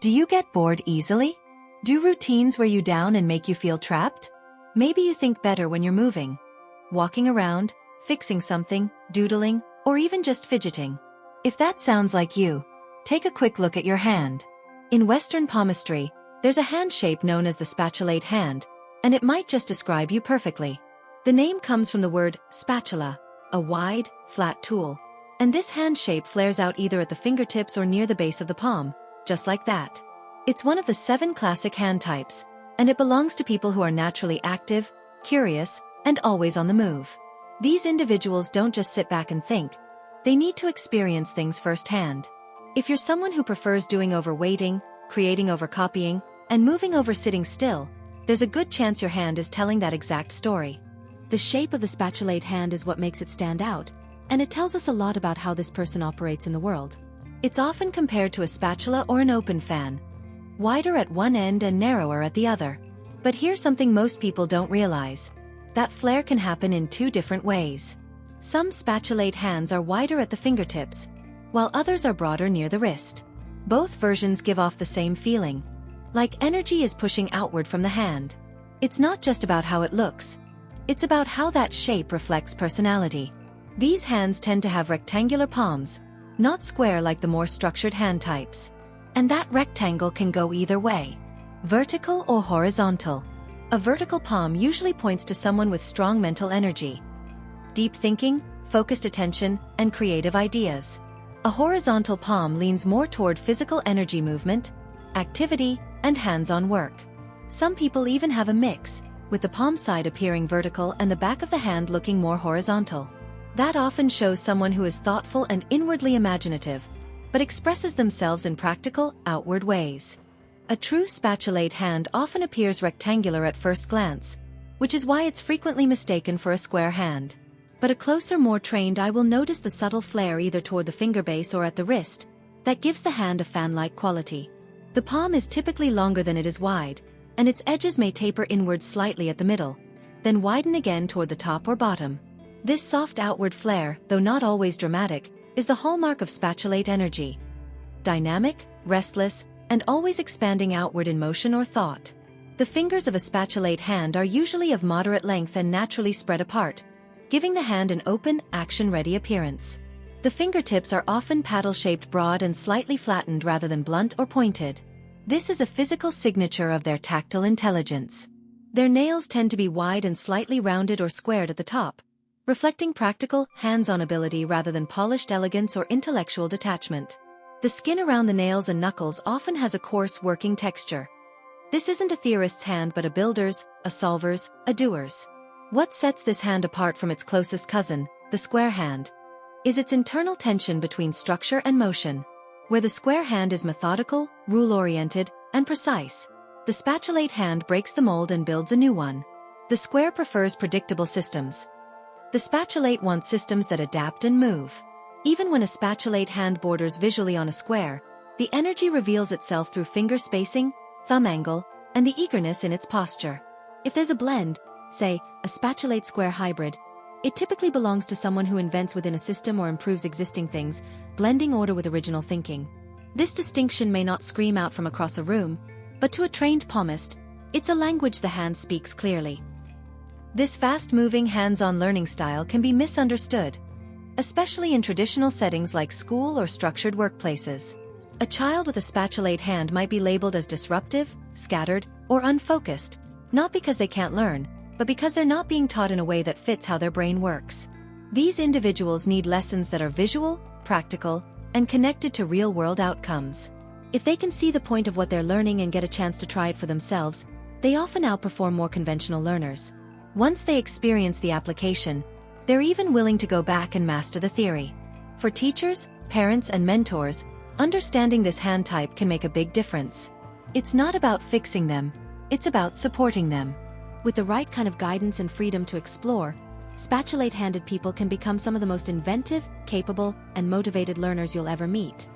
Do you get bored easily? Do routines wear you down and make you feel trapped? Maybe you think better when you're moving, walking around, fixing something, doodling, or even just fidgeting. If that sounds like you, take a quick look at your hand. In Western palmistry, there's a hand shape known as the spatulate hand, and it might just describe you perfectly. The name comes from the word spatula, a wide, flat tool. And this hand shape flares out either at the fingertips or near the base of the palm, just like that. It's one of the 7 classic hand types, and it belongs to people who are naturally active, curious, and always on the move. These individuals don't just sit back and think. They need to experience things firsthand. If you're someone who prefers doing over waiting, creating over copying, and moving over sitting still, there's a good chance your hand is telling that exact story. The shape of the spatulate hand is what makes it stand out, and it tells us a lot about how this person operates in the world. It's often compared to a spatula or an open fan, wider at one end and narrower at the other. But here's something most people don't realize. That flare can happen in 2 different ways. Some spatulate hands are wider at the fingertips, while others are broader near the wrist. Both versions give off the same feeling, like energy is pushing outward from the hand. It's not just about how it looks. It's about how that shape reflects personality. These hands tend to have rectangular palms, not square like the more structured hand types. And that rectangle can go either way, vertical or horizontal. A vertical palm usually points to someone with strong mental energy, deep thinking, focused attention, and creative ideas. A horizontal palm leans more toward physical energy movement, activity, and hands-on work. Some people even have a mix, with the palm side appearing vertical and the back of the hand looking more horizontal. That often shows someone who is thoughtful and inwardly imaginative, but expresses themselves in practical, outward ways. A true spatulate hand often appears rectangular at first glance, which is why it's frequently mistaken for a square hand. But a closer, more trained eye will notice the subtle flare either toward the finger base or at the wrist, that gives the hand a fan-like quality. The palm is typically longer than it is wide, and its edges may taper inward slightly at the middle, then widen again toward the top or bottom. This soft outward flare, though not always dramatic, is the hallmark of spatulate energy. Dynamic, restless, and always expanding outward in motion or thought. The fingers of a spatulate hand are usually of moderate length and naturally spread apart, giving the hand an open, action-ready appearance. The fingertips are often paddle-shaped, broad and slightly flattened rather than blunt or pointed. This is a physical signature of their tactile intelligence. Their nails tend to be wide and slightly rounded or squared at the top, reflecting practical, hands-on ability rather than polished elegance or intellectual detachment. The skin around the nails and knuckles often has a coarse working texture. This isn't a theorist's hand but a builder's, a solver's, a doer's. What sets this hand apart from its closest cousin, the square hand, is its internal tension between structure and motion. Where the square hand is methodical, rule-oriented, and precise, the spatulate hand breaks the mold and builds a new one. The square prefers predictable systems. The spatulate wants systems that adapt and move. Even when a spatulate hand borders visually on a square, the energy reveals itself through finger spacing, thumb angle, and the eagerness in its posture. If there's a blend, say, a spatulate square hybrid, it typically belongs to someone who invents within a system or improves existing things, blending order with original thinking. This distinction may not scream out from across a room, but to a trained palmist, it's a language the hand speaks clearly. This fast-moving, hands-on learning style can be misunderstood, especially in traditional settings like school or structured workplaces. A child with a spatulate hand might be labeled as disruptive, scattered, or unfocused, not because they can't learn, but because they're not being taught in a way that fits how their brain works. These individuals need lessons that are visual, practical, and connected to real-world outcomes. If they can see the point of what they're learning and get a chance to try it for themselves, they often outperform more conventional learners. Once they experience the application, they're even willing to go back and master the theory. For teachers, parents, and mentors, understanding this hand type can make a big difference. It's not about fixing them, it's about supporting them. With the right kind of guidance and freedom to explore, spatulate-handed people can become some of the most inventive, capable, and motivated learners you'll ever meet.